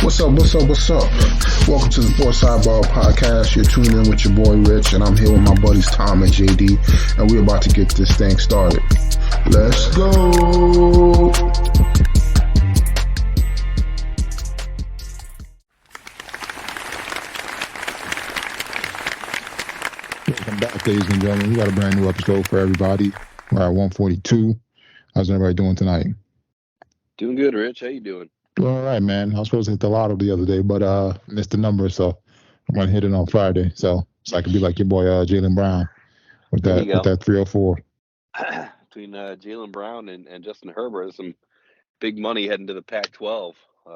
What's up? What's up? What's up? Welcome to the Sports Sidebar Podcast. You're tuned in with your boy Rich, and I'm here with my buddies Tom and JD, and we're about to get this thing started. Let's go. Welcome back, ladies and gentlemen. We got a brand new episode for everybody. We're at 142. How's everybody doing tonight? Doing good, Rich. How you doing? Doing all right, man. I was supposed to hit the lotto the other day, but missed the number, so I'm gonna hit it on Friday. So I could be like your boy Jaylen Brown with that 304. Between Jaylen Brown and Justin Herbert, there's some big money heading to the Pac-12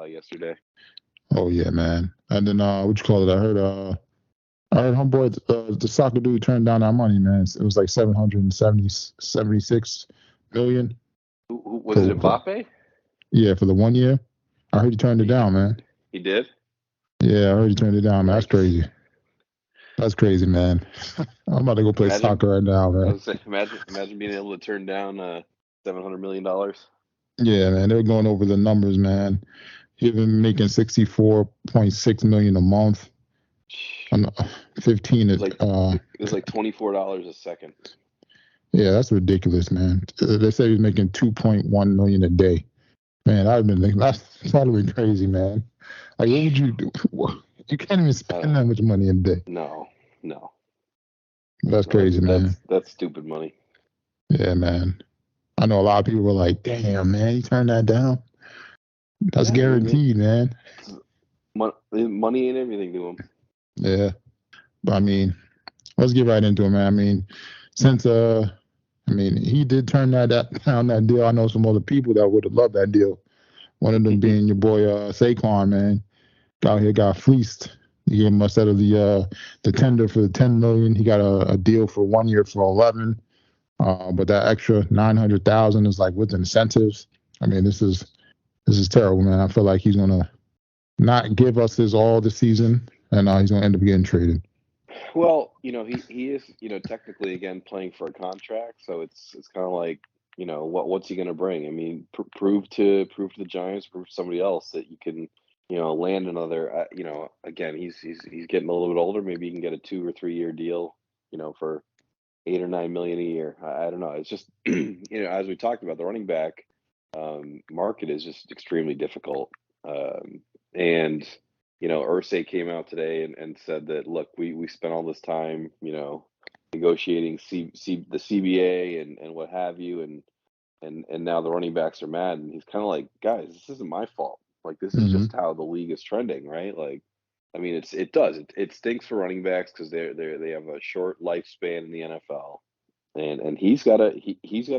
yesterday. Oh yeah, man. And then what you call it? I heard homeboy, the soccer dude turned down that money, man. It was like 76 million. Who was it, Mbappe? Yeah, for the 1 year. I heard he turned it down, man. He did? Yeah, I heard he turned it down, man. That's crazy. That's crazy, man. I'm about to go play soccer right now, man. I was saying, imagine being able to turn down $700 million. Yeah, man. They're going over the numbers, man. He's been making $64.6 million a month. 15 is it was like $24 a second. Yeah, that's ridiculous, man. They say he's making $2.1 million a day. Man, I've been thinking that's totally crazy, man. Like, what would you do? You can't even spend that much money a day. No. That's crazy, man. That's stupid money. Yeah, man. I know a lot of people were like, "Damn, man, you turned that down." That's guaranteed, man. Money ain't everything to him. Yeah, but I mean, let's get right into it, man. I mean, since he did turn that down, that deal. I know some other people that would have loved that deal. One of them being your boy Saquon, man. Got fleeced. He gave him, instead of the tender for the $10 million, he got a deal for 1 year for 11. But that extra $900,000 is like with incentives. I mean, this is terrible, man. I feel like he's gonna not give us his all this season, and he's gonna end up getting traded. Well, he is, technically again playing for a contract, so it's kind of like, what's he going to bring? I mean, prove to the Giants, prove to somebody else that you can, land another. Again, he's getting a little bit older. Maybe you can get a 2 or 3 year deal, for $8 or $9 million a year. I don't know. It's just, as we talked about, the running back market is just extremely difficult, and. Irsay came out today and said that, look, we spent all this time, negotiating the CBA and what have you, and now the running backs are mad, and he's kind of like, guys, this isn't my fault. Like, this is just how the league is trending, right? Like, I mean, it stinks for running backs because they have a short lifespan in the NFL, and he's got a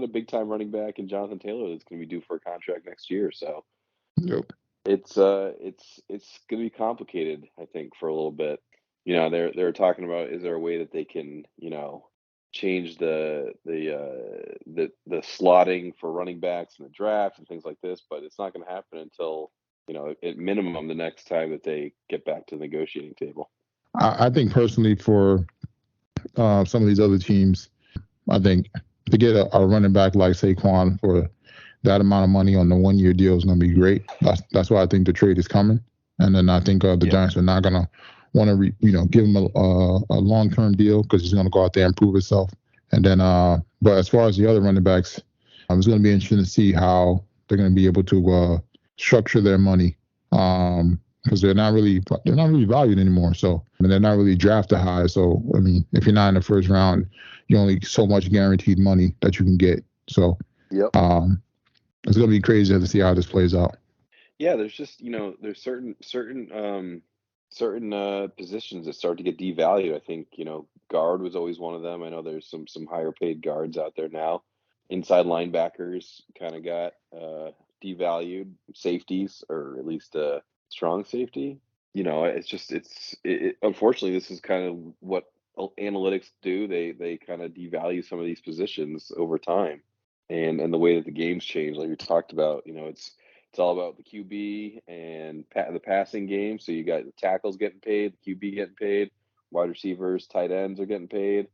big time running back in Jonathan Taylor that's going to be due for a contract next year, so. Yep. It's going to be complicated, I think, for a little bit. They're talking about, is there a way that they can, change the slotting for running backs in the draft and things like this, but it's not going to happen until, at minimum the next time that they get back to the negotiating table. I think personally for some of these other teams, I think to get a running back like Saquon for that amount of money on the 1 year deal is going to be great. That's why I think the trade is coming. And then I think the Giants are not going to want to, give him a long-term deal because he's going to go out there and prove himself. And then, but as far as the other running backs, it's going to be interesting to see how they're going to be able to structure their money because they're not really valued anymore. So, they're not really drafted high. So, I mean, if you're not in the first round, you're only so much guaranteed money that you can get. So, yep. It's going to be crazy to see how this plays out. Yeah, there's just, there's certain positions that start to get devalued. I think, guard was always one of them. I know there's some higher paid guards out there now. Inside linebackers kind of got devalued. Safeties, or at least strong safety. Unfortunately, this is kind of what analytics do. They kind of devalue some of these positions over time. And the way that the game's changed, like we talked about, it's all about the QB and the passing game. So you got the tackles getting paid, the QB getting paid, wide receivers, tight ends are getting paid,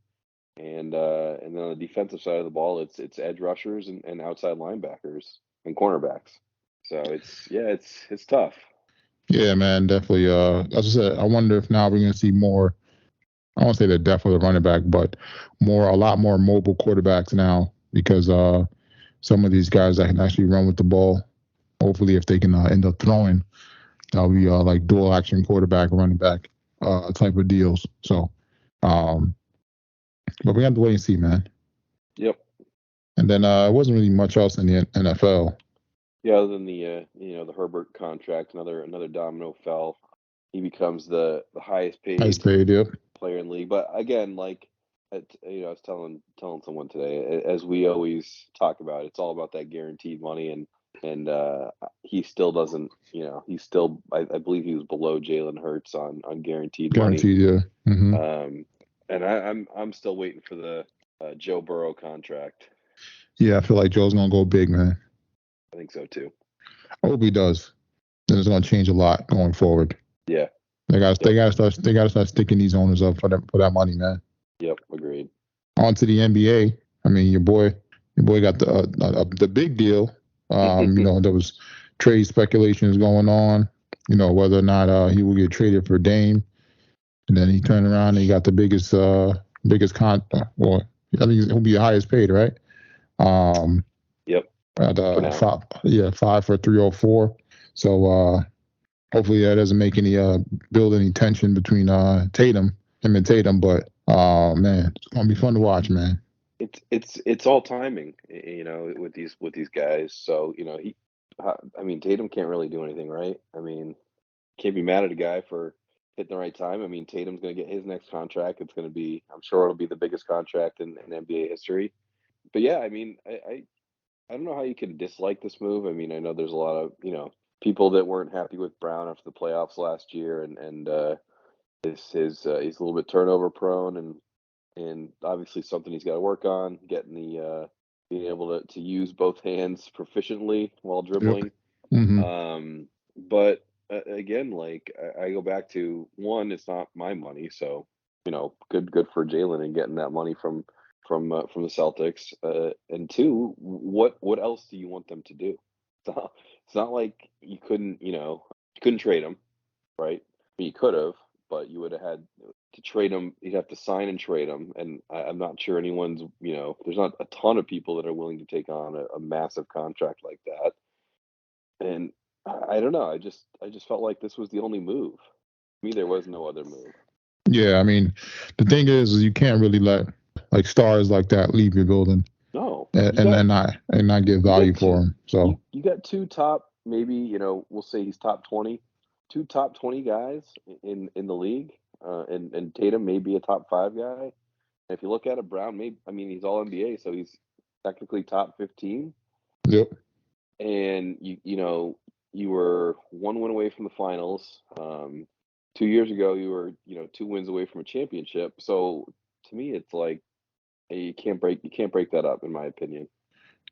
and then on the defensive side of the ball, it's edge rushers and outside linebackers and cornerbacks. So it's tough. Yeah, man, definitely. As I said, I wonder if now we're going to see more. I won't say the death of the running back, but a lot more mobile quarterbacks now because some of these guys that can actually run with the ball. Hopefully, if they can end up throwing, that'll be like dual action quarterback, running back type of deals. So, um, but we have to wait and see, man. Yep. And then it wasn't really much else in the NFL. Yeah, other than the the Herbert contract, another domino fell. He becomes the highest Nice paid paid, yep. player in the league. But again, like I was telling someone today, as we always talk about, it's all about that guaranteed money, and he still doesn't. He's still. I believe he was below Jalen Hurts on guaranteed money. Guaranteed, yeah. Um, and I'm still waiting for the Joe Burrow contract. Yeah, I feel like Joe's gonna go big, man. I think so too. I hope he does. Then it's gonna change a lot going forward. Yeah. They Yep. gotta start sticking these owners up for that money, man. Yep. Agreed. On to the NBA. I mean, your boy got the big deal. There was trade speculations going on. Whether or not he will get traded for Dame, and then he turned around and he got the biggest well, I think he'll be the highest paid, right? Um, Yep. at For now. five for 304. So hopefully that doesn't make any build any tension between him and Tatum. But man, it's gonna be fun to watch, man. It's all timing, with these guys. So I mean, Tatum can't really do anything, right? I mean, can't be mad at a guy for hitting the right time. I mean, Tatum's going to get his next contract. It's going to be, I'm sure it'll be the biggest contract in NBA history. But yeah, I mean, I don't know how you can dislike this move. I mean, I know there's a lot of people that weren't happy with Brown after the playoffs last year, and he's a little bit turnover prone, and obviously something he's got to work on, getting the being able to use both hands proficiently while Yep. dribbling. Hmm. But again, like I go back to one, it's not my money, so good for Jalen and getting that money from the Celtics. And two, what else do you want them to do? It's not like you couldn't trade him, right? I mean, you could have, but you would have had to trade him. You'd have to sign and trade him, and I'm not sure anyone's. There's not a ton of people that are willing to take on a massive contract like that. And I don't know. I just felt like this was the only move. To me, there was no other move. Yeah, I mean, the thing is you can't really let like stars like that leave your building No, and not give value got for two. them. So You got two top, maybe we'll say he's top 20, two top 20 guys in the league, and Tatum may be a top 5 guy. And if you look at it, Brown, maybe I mean he's all NBA, so he's technically top 15. yep. And you were 1 win away from the finals. 2 years ago, you were 2 wins away from a championship. So to me, it's like you can't break that up, in my opinion.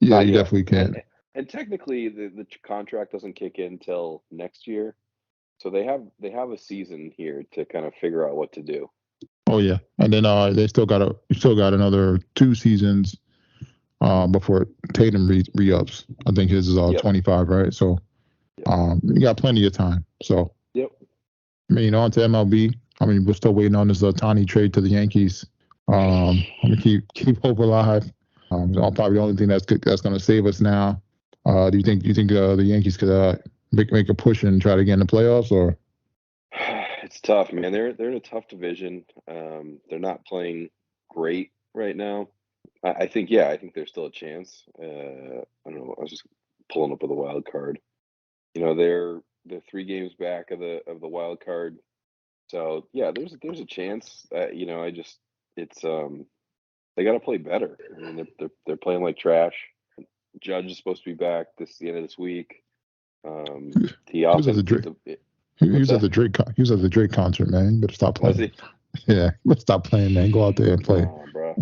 Yeah, Not you yet. definitely And can. and technically, the contract doesn't kick in till next year, so they have a season here to kind of figure out what to do. Oh yeah, and then they still got another 2 seasons before Tatum re-ups. I think his is Yep. 25, right? So Yep. you got plenty of time. So Yep. I mean, on to MLB. I mean, we're still waiting on this Tani trade to the Yankees. I'm gonna keep hope alive. Probably the only thing that's gonna save us now. Do you think the Yankees could make a push and try to get in the playoffs, or? It's tough, man. They're in a tough division. They're not playing great right now. I think, yeah, I think there's still a chance. I don't know. I was just pulling up with a wild card. They're 3 games back of the wild card. So yeah, there's a chance. I just it's they got to play better. I mean, they're playing like trash. Judge is supposed to be back the end of this week. The He was at the offense, Drake. He what's was at that? the Drake. He was at the Drake concert, man. You better stop Was playing. he? Yeah, let's stop playing, man. Go out there and play. Oh, bro.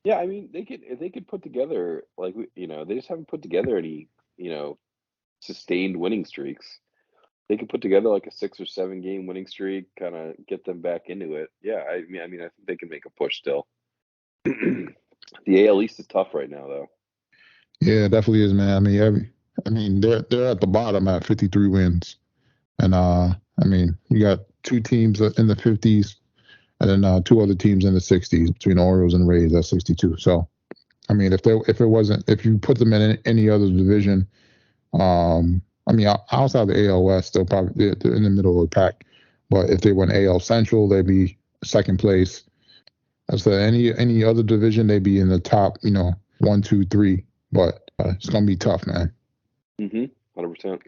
Yeah, I mean, they could put together like they just haven't put together any you know sustained winning streaks. They could put together like a 6 or 7 game winning streak, kind of get them back into it. Yeah, I mean, I think they can make a push still. The AL East is tough right now, though. Yeah, it definitely is, man. I mean, I mean, they're at the bottom at 53 wins, and I mean, you got two teams in the 50s, and then two other teams in the 60s between the Orioles and Rays at 62. So, I mean, if you put them in any other division, I mean, outside of the AL West, they're in the middle of the pack. But if they went AL Central, they'd be second place. As for any other division, they'd be in the top, 1, 2, 3. But it's gonna be tough, man. 100%.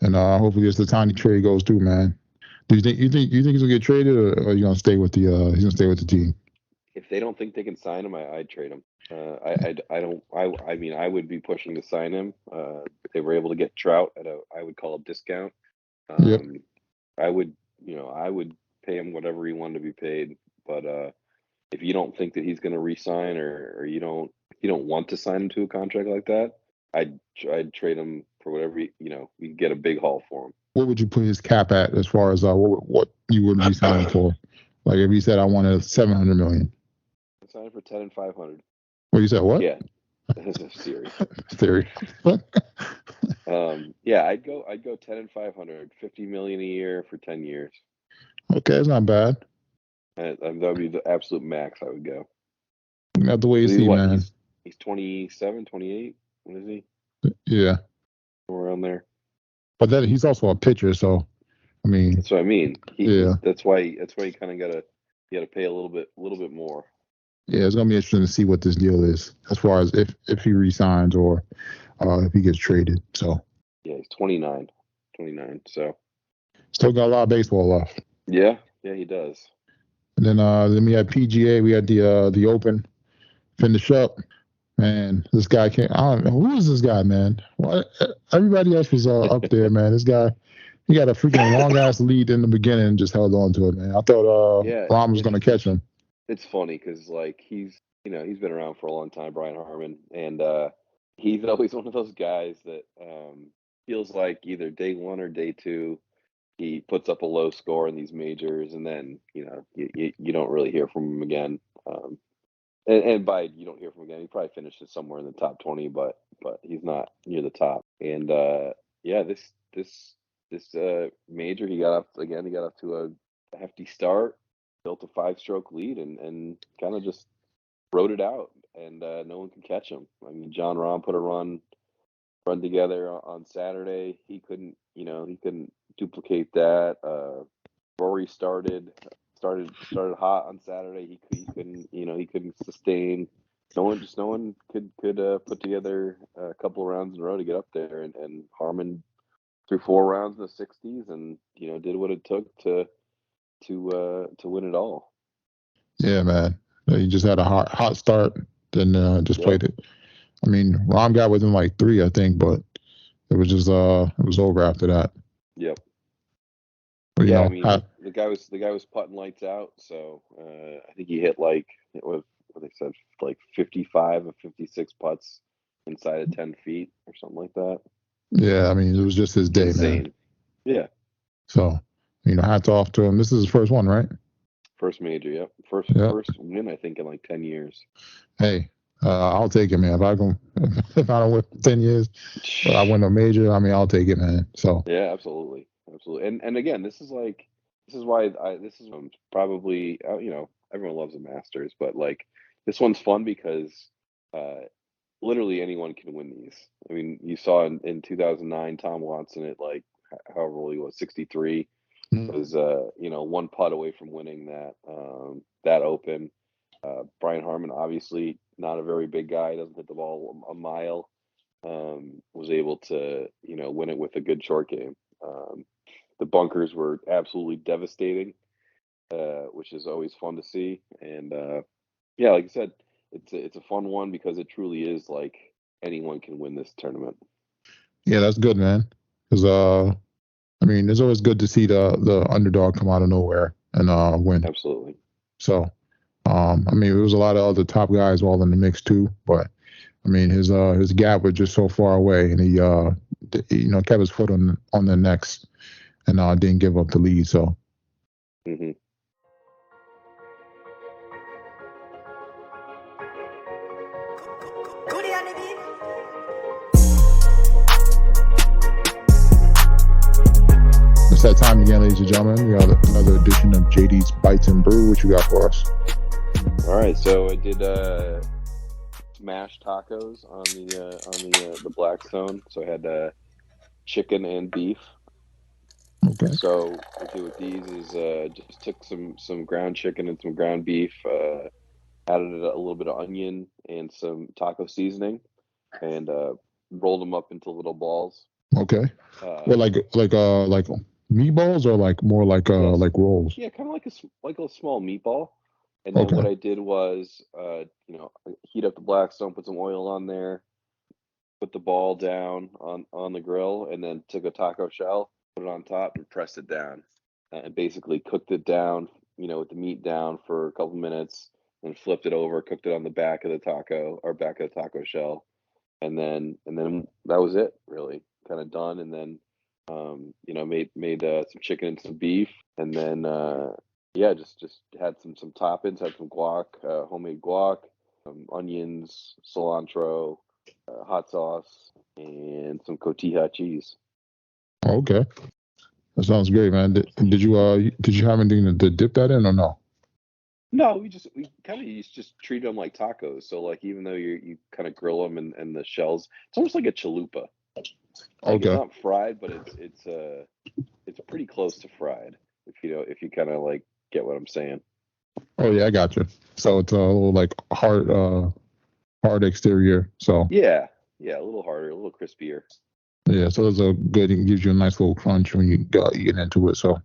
And hopefully, as the tiny trade goes through, man. Do you think he's gonna get traded, or are you gonna stay with the he's gonna stay with the team? If they don't think they can sign him, I'd trade him. I don't. I mean, I would be pushing to sign him. If they were able to get Trout at I would call a discount. Yep. I would pay him whatever he wanted to be paid. But if you don't think that he's going to re-sign, or you don't want to sign him to a contract like that, I'd trade him for whatever you can get a big haul for him. What would you put his cap at as far as what you would be signing for? Like if he said I wanted $700 million. I'd sign him for 10 and 500. Well, you said what? Yeah, that's a series. Theory. Yeah, I'd go 10 and 500, $50 million a year for 10 years. Okay, that's not bad. That would be the absolute max I would go. Not the way you see, man. He's 27, 28. What is he? Yeah. Around there. But he's also a pitcher, so I mean. That's what I mean. Yeah. That's why you kind of gotta pay a little bit more. Yeah, it's gonna be interesting to see what this deal is as far as if he resigns or if he gets traded. So. Yeah, he's 29. So. Still got a lot of baseball left. Yeah, he does. And then we had PGA. We had the Open finish up. Man, this guy can't. I don't know who is this guy, man. What? Everybody else was up there, man. This guy, he got a freaking long ass lead in the beginning and just held on to it, man. I thought Rahm was gonna catch him. It's funny because like he's been around for a long time, Brian Harmon, and he's always one of those guys that feels like either day one or day two he puts up a low score in these majors, and then you don't really hear from him again. And by you don't hear from him again, he probably finishes somewhere in the top 20, but he's not near the top. And this major he got off to a hefty start, built a 5-stroke lead, and kind of just rode it out, and no one could catch him. I mean, John Rahm put a run together on Saturday. He couldn't duplicate that. Rory started hot on Saturday. He couldn't sustain. No one could put together a couple of rounds in a row to get up there, and Harmon threw 4 rounds in the 60s, and did what it took to win it all. Yeah, man. He just had a hot start, then just played it. I mean, Rahm got within like 3, I think, but it was just it was over after that. Yep. But, I mean, the guy was putting lights out, so I think he hit like what they said, like 55 or 56 putts inside of 10 feet or something like that. Yeah, I mean, it was just his day, insane. Man. Yeah. So, hats off to him. This is his first one, right? First major, yep. First win, I think, in like 10 years. Hey, I'll take it, man. If I don't win for 10 years, I win a major. I mean, I'll take it, man. So yeah, absolutely. And again, this is why this is probably everyone loves the Masters, but like this one's fun because literally anyone can win these. I mean, you saw in 2009 Tom Watson at like however old he was, 63, was 1 putt away from winning that Open. Brian Harmon, obviously not a very big guy, doesn't hit the ball a mile, was able to win it with a good short game. The bunkers were absolutely devastating, which is always fun to see. And like I said, it's a fun one because it truly is like anyone can win this tournament. Yeah, that's good, man. Because I mean, it's always good to see the underdog come out of nowhere and win. Absolutely. So, I mean, there was a lot of other top guys all in the mix too, but I mean, his gap was just so far away, and he kept his foot on the necks and didn't give up the lead. So. Mm-hmm. It's that time again, ladies and gentlemen. We got another edition of JD's Bites and Brew. What you got for us? All right, so I did smash tacos on the Blackstone. So I had chicken and beef. Okay. So what I did with these is just took some ground chicken and some ground beef, added a little bit of onion and some taco seasoning, and rolled them up into little balls. Okay. Well, like meatballs or like more like Yes. like rolls. Yeah, kind of like a small meatball. And then Okay. what I did was, heat up the Blackstone, put some oil on there, put the ball down on the grill, and then took a taco shell, put it on top, and pressed it down, and basically cooked it down, with the meat down for a couple minutes, and flipped it over, cooked it on the back of the taco or back of the taco shell, and then that was it, really, kind of done. And then made some chicken and some beef, and then just had some toppings, had some guac, homemade guac, onions, cilantro, hot sauce, and some cotija cheese. Okay. That sounds great, man. Did you have anything to dip that in or no? No, we kind of just treat them like tacos. So like, even though you kind of grill them and the shells, it's almost like a chalupa. Like, Okay. it's not fried, but it's pretty close to fried, if you kind of like get what I'm saying. Oh yeah, I got you. So it's a little like hard exterior. So Yeah, a little harder, a little crispier. yeah, so it's it gives you a nice little crunch when you get into it. So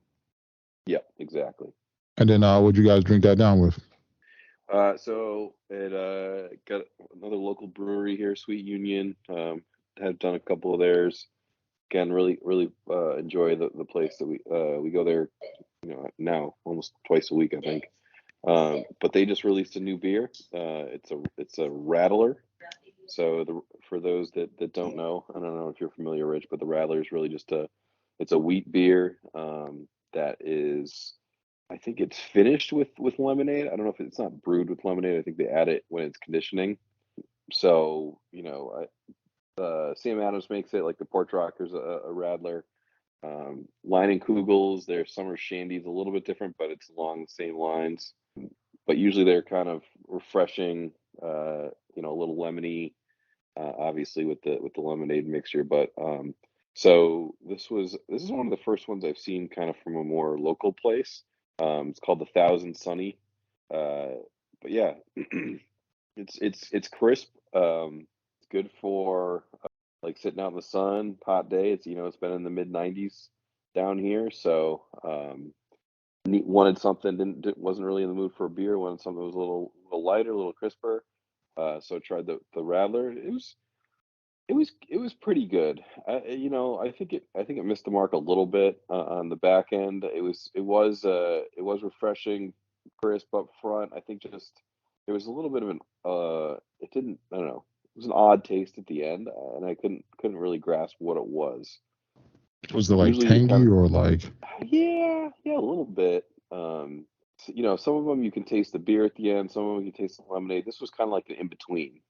Yep, exactly. and then what'd you guys drink that down with? So it got another local brewery here, Sweet Union. Have done a couple of theirs. Again, really enjoy the place that we go there, now almost twice a week, I think. But they just released a new beer. It's a Rattler. So for those that don't know, I don't know if you're familiar, Rich, but the Rattler is really just it's a wheat beer that is, I think it's finished with lemonade. I don't know if it's not brewed with lemonade. I think they add it when it's conditioning. So Sam Adams makes it, like the Port Rocker's a Radler. Leinenkugels, their summer shandy's a little bit different, but it's along the same lines. But usually they're kind of refreshing, a little lemony, obviously with the lemonade mixture. But so this is one of the first ones I've seen kind of from a more local place. It's called the Thousand Sunny. But yeah, it's crisp. It's good for like sitting out in the sun, hot day. It's been in the mid 90s down here, so wanted something. Wasn't really in the mood for a beer. Wanted something that was a little lighter, a little crisper. So I tried the Radler. It was pretty good. I think it missed the mark a little bit on the back end. It was refreshing, crisp up front. I think just there was a little bit of it didn't, I don't know. It was an odd taste at the end, and I couldn't really grasp what it was. Was it like Usually tangy or like? Yeah, a little bit. Some of them you can taste the beer at the end. Some of them you can taste the lemonade. This was kind of like an in between.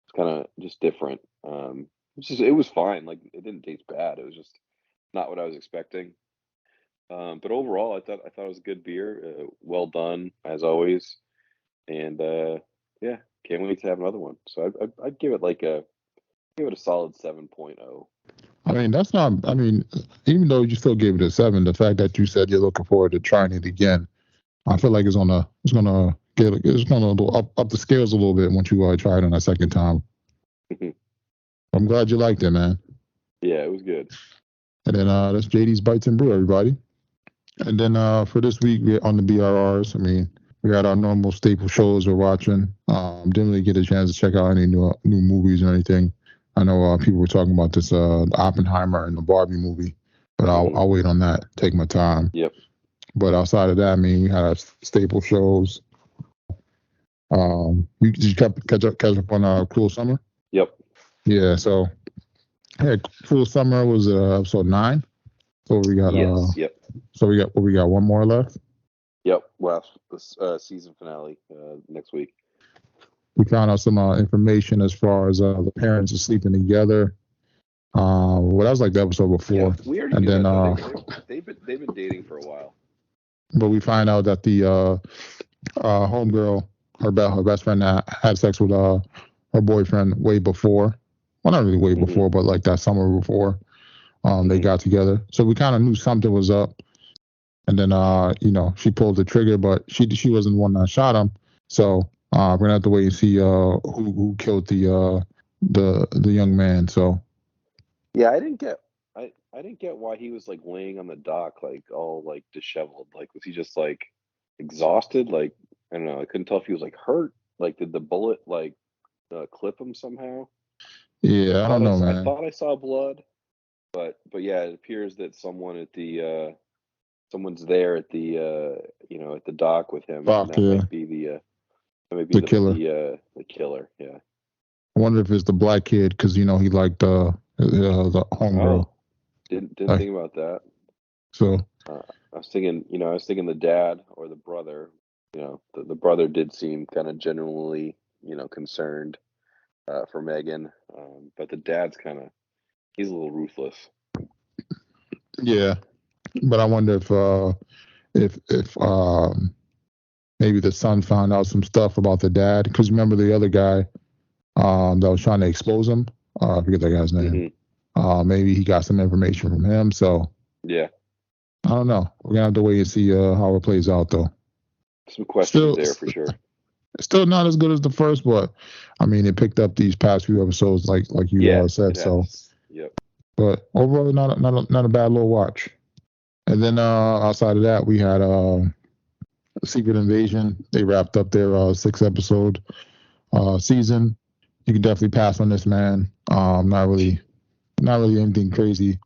It's kind of just different. It was fine. Like, it didn't taste bad. It was just not what I was expecting. But overall, I thought it was a good beer. Well done as always, and yeah, can't wait to have another one. So I'd give it a solid 7.0. I mean, that's not. I mean, even though you still gave it a 7, the fact that you said you're looking forward to trying it again, I feel like it's gonna up the scales a little bit once you try it on a second time. I'm glad you liked it, man. Yeah, it was good. And then that's JD's Bites and Brew, everybody. And then for this week, we're on the BRRs. I mean, we had our normal staple shows we're watching. Didn't really get a chance to check out any new movies or anything. I know people were talking about this Oppenheimer and the Barbie movie, but I'll wait on that. Take my time. Yep. But outside of that, I mean, we had our staple shows. Did you catch up on Cruel Summer? Yep. Yeah. So, Cruel Summer was episode 9. So we got yes. Yep. So we got one more left. Yep. Well, the season finale next week. We found out some information as far as the parents are sleeping together. Well, that was like the episode before. Yeah, we already and knew then that. they've been dating for a while. But we find out that the homegirl, her best friend, had sex with her boyfriend way before. Well, not really way before, but like that summer before they got together. So we kind of knew something was up. And then, she pulled the trigger, but she wasn't the one that shot him. So we're gonna have to wait and see who killed the young man. So yeah, I didn't get why he was like laying on the dock, like all like disheveled. Like, was he just like exhausted? Like, I don't know. I couldn't tell if he was like hurt. Like, did the bullet like clip him somehow? yeah, I don't know, man. I thought I saw blood, but yeah, it appears that someone at the someone's there at the at the dock with him, Fuck, and that yeah. might be The killer. The killer. Yeah. I wonder if it's the black kid because he liked the homegirl. Oh, didn't Like, think about that. So I was thinking the dad or the brother. The brother did seem kind of genuinely concerned for Megan, but the dad's he's a little ruthless. yeah, but I wonder if maybe the son found out some stuff about the dad because remember the other guy that was trying to expose him. I forget that guy's name. Maybe he got some information from him. So yeah, I don't know. We're gonna have to wait and see how it plays out, though. Some questions there for sure. Still not as good as the first, but I mean, it picked up these past few episodes, like you said. So, yep. But overall, not a bad little watch. And then outside of that, we had Secret Invasion. They wrapped up their 6-episode season. You can definitely pass on this, man. Not really anything crazy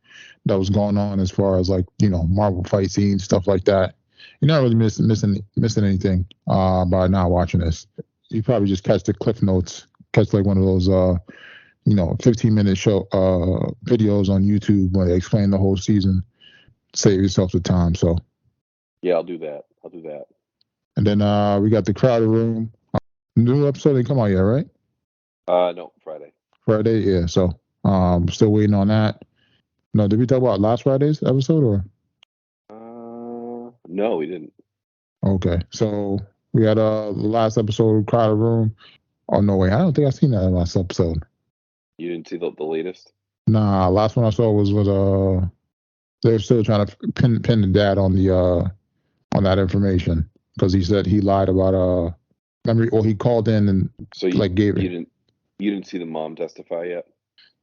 that was going on as far as like Marvel fight scenes, stuff like that. You're not really missing anything by not watching this. You probably just catch the cliff notes, catch like one of those 15-minute show videos on YouTube where they explain the whole season. Save yourself the time. So yeah, I'll do that. And then we got the Crowded Room. New episode didn't come out yet, right? No, Friday. Friday, yeah. So still waiting on that. No, did we talk about last Friday's episode or? No, we didn't. Okay, so we had the last episode of Crowded Room. Oh no, wait, I don't think I've seen that last episode. You didn't see the latest? Nah, last one I saw was they're still trying to pin the dad on that information because he said he lied about he called in and so gave it. You didn't see the mom testify yet?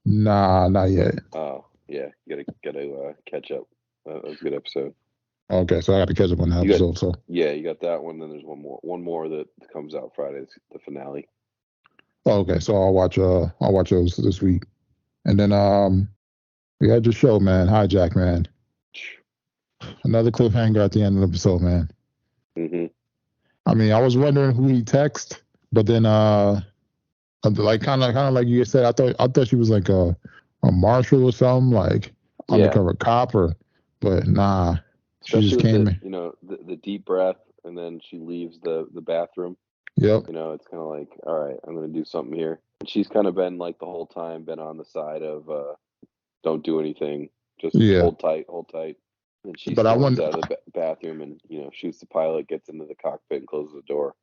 Nah, not yet. Oh yeah, you gotta catch up. That was a good episode. Okay, so I got to catch up on that episode. So yeah, you got that one. Then there's one more that comes out Friday. It's the finale. Okay, so I'll watch those this week, and then we had your show, man. Hijack, man. Another cliffhanger at the end of the episode, man. I mean, I was wondering who he texted, but then like kind of like you said, I thought she was like a marshal or something, like undercover cop, but nah. She just came in. The deep breath, and then she leaves the bathroom. Yep. It's kind of like, all right, I'm going to do something here. And she's kind of been like the whole time been on the side of don't do anything, just hold tight. And she storms out of the bathroom and shoots the pilot, gets into the cockpit, and closes the door.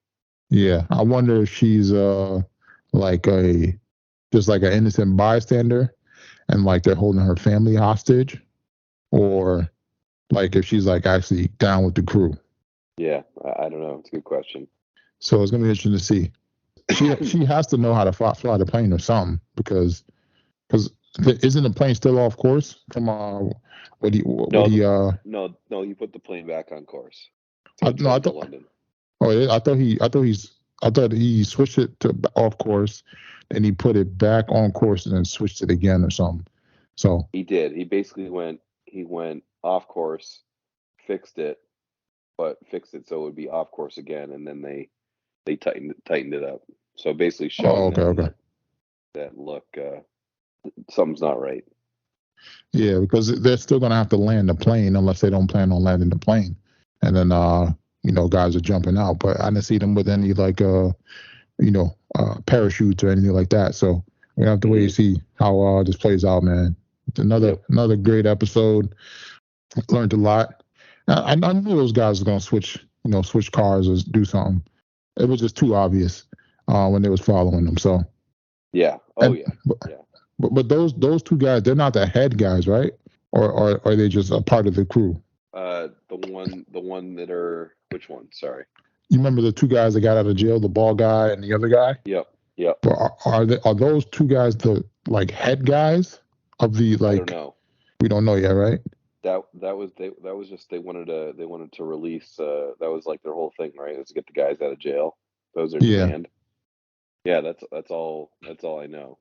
Yeah, I wonder if she's like just like an innocent bystander, and like they're holding her family hostage, or like if she's like actually down with the crew. Yeah, I don't know. It's a good question. So it's gonna be interesting to see. She has to know how to fly the plane or something because isn't the plane still off course from No, he put the plane back on course. I thought London. Oh, I thought he switched it to off course, and he put it back on course and then switched it again or something. So he did. He basically went off course, fixed it so it would be off course again, and then they tightened it up. So basically showing that look, something's not right. Yeah, because they're still gonna have to land the plane unless they don't plan on landing the plane, and then guys are jumping out. But I didn't see them with any like parachutes or anything like that. So we have to wait and see how this plays out, man. Another great episode. Learned a lot. I knew those guys were gonna switch cars or do something. It was just too obvious when they was following them. So Yeah. Oh yeah. Yeah. but those two guys, they're not the head guys, right? Or are they just a part of the crew? The one that are which one? Sorry. You remember the two guys that got out of jail, the ball guy and the other guy? Yep. Yep. But are those two guys the like head guys of the like? I don't know. We don't know yet, right? That was just they wanted to release. That was like their whole thing, right? Was to get the guys out of jail. That was their demand. Yeah, that's all I know.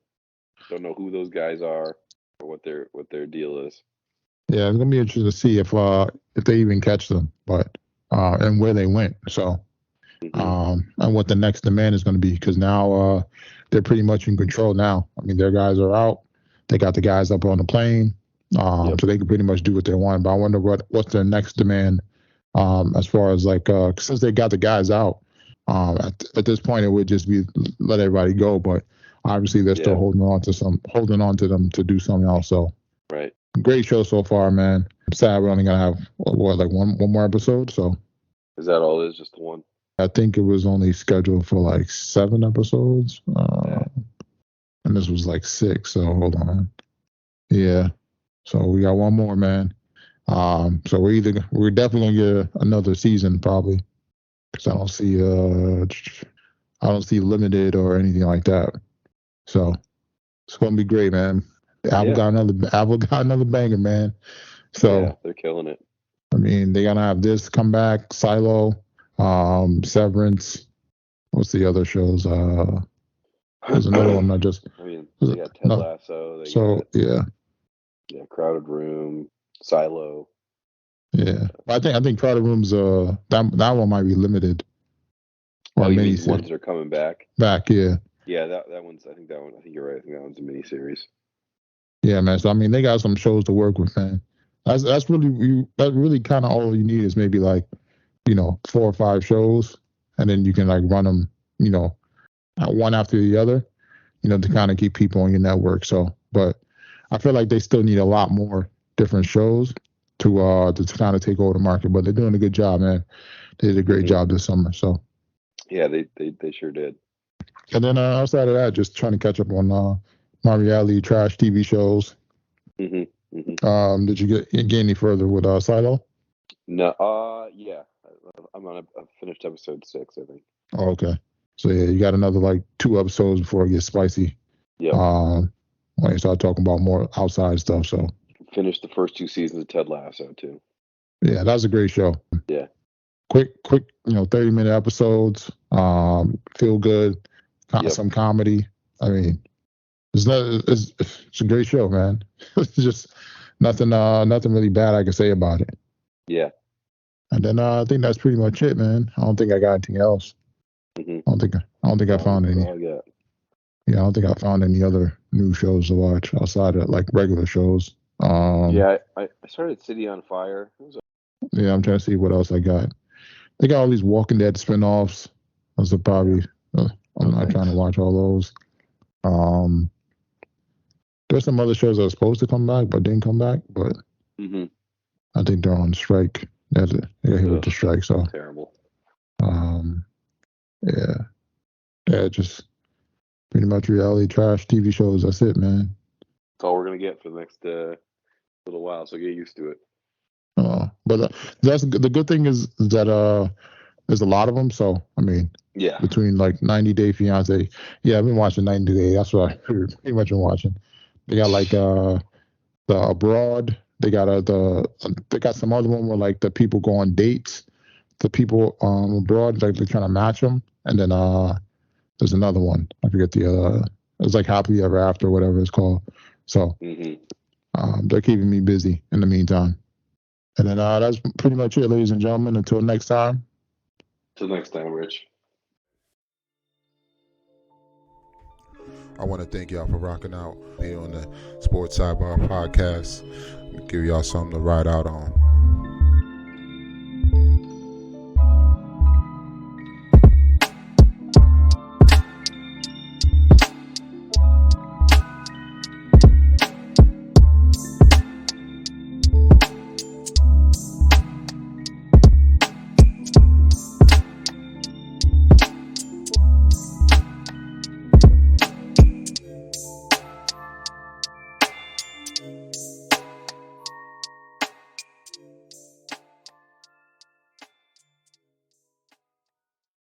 Don't know who those guys are or what their deal is. Yeah, it's gonna be interesting to see if they even catch them, but and where they went. So, and what the next demand is going to be, because now they're pretty much in control now. I mean, their guys are out. They got the guys up on the plane, so they can pretty much do what they want. But I wonder what's their next demand as far as like since they got the guys out. At this point, it would just be let everybody go, but obviously they're still holding on to them to do something else. So, right. Great show so far, man. I'm sad we're only gonna have like one more episode. So is that all it is? Just the one? I think it was only scheduled for like 7 episodes, and this was like 6. So hold on, yeah. So we got one more, man. So we're definitely gonna get another season probably, because I don't see limited or anything like that. So it's gonna be great, man. Apple got another banger, man. So they're killing it. I mean, they're gonna have this come back, Silo, Severance. What's the other shows? There's another one that just. I mean, they got Ted Lasso. Yeah, Crowded Room, Silo. Yeah, I think Crowded Room's that one might be limited. Or you mean ones that are coming back? Yeah. Yeah, that one's. I think you're right. I think that one's a miniseries. Yeah, man. So I mean, they got some shows to work with, man. That's really kind of all you need is maybe like, 4 or 5 shows, and then you can like run them, one after the other, to kind of keep people on your network. So, but I feel like they still need a lot more different shows to kind of take over the market. But they're doing a good job, man. They did a great job this summer. So. Yeah, they sure did. And then outside of that, just trying to catch up on my reality trash TV shows. Did you get any further with Silo? No. Yeah. I finished episode 6, I think. Oh, okay. So yeah, you got another like 2 episodes before it gets spicy. Yeah. When you start talking about more outside stuff. So. Finished the first 2 seasons of Ted Lasso too. Yeah, that was a great show. Yeah. Quick, 30-minute episodes. Feel good. Some comedy. I mean, it's a great show, man. It's just nothing really bad I can say about it. Yeah. And then I think that's pretty much it, man. I don't think I got anything else. I don't think I found any. Yeah, I don't think I found any other new shows to watch outside of like regular shows. I started City on Fire. Yeah, I'm trying to see what else I got. They got all these Walking Dead spinoffs. Those are probably. I'm not trying to watch all those. There's some other shows that are supposed to come back but didn't come back. But I think they're on strike. They're here with the strike. So terrible. Yeah, just pretty much reality trash TV shows. That's it, man. That's all we're gonna get for the next little while. So get used to it. But that's the good thing is that there's a lot of them. So I mean, between like 90 Day Fiance, I've been watching 90 Day. That's what I've pretty much been watching. They got like the Abroad. They got they got some other one where like the people go on dates. The people abroad, like they're trying to match them, and then there's another one. I forget it's like Happily Ever After, or whatever it's called. So they're keeping me busy in the meantime. And then that's pretty much it, ladies and gentlemen. Until next time. Till next time, Rich. I want to thank y'all for rocking out here on the Sports Sidebar Podcast. Give y'all something to ride out on.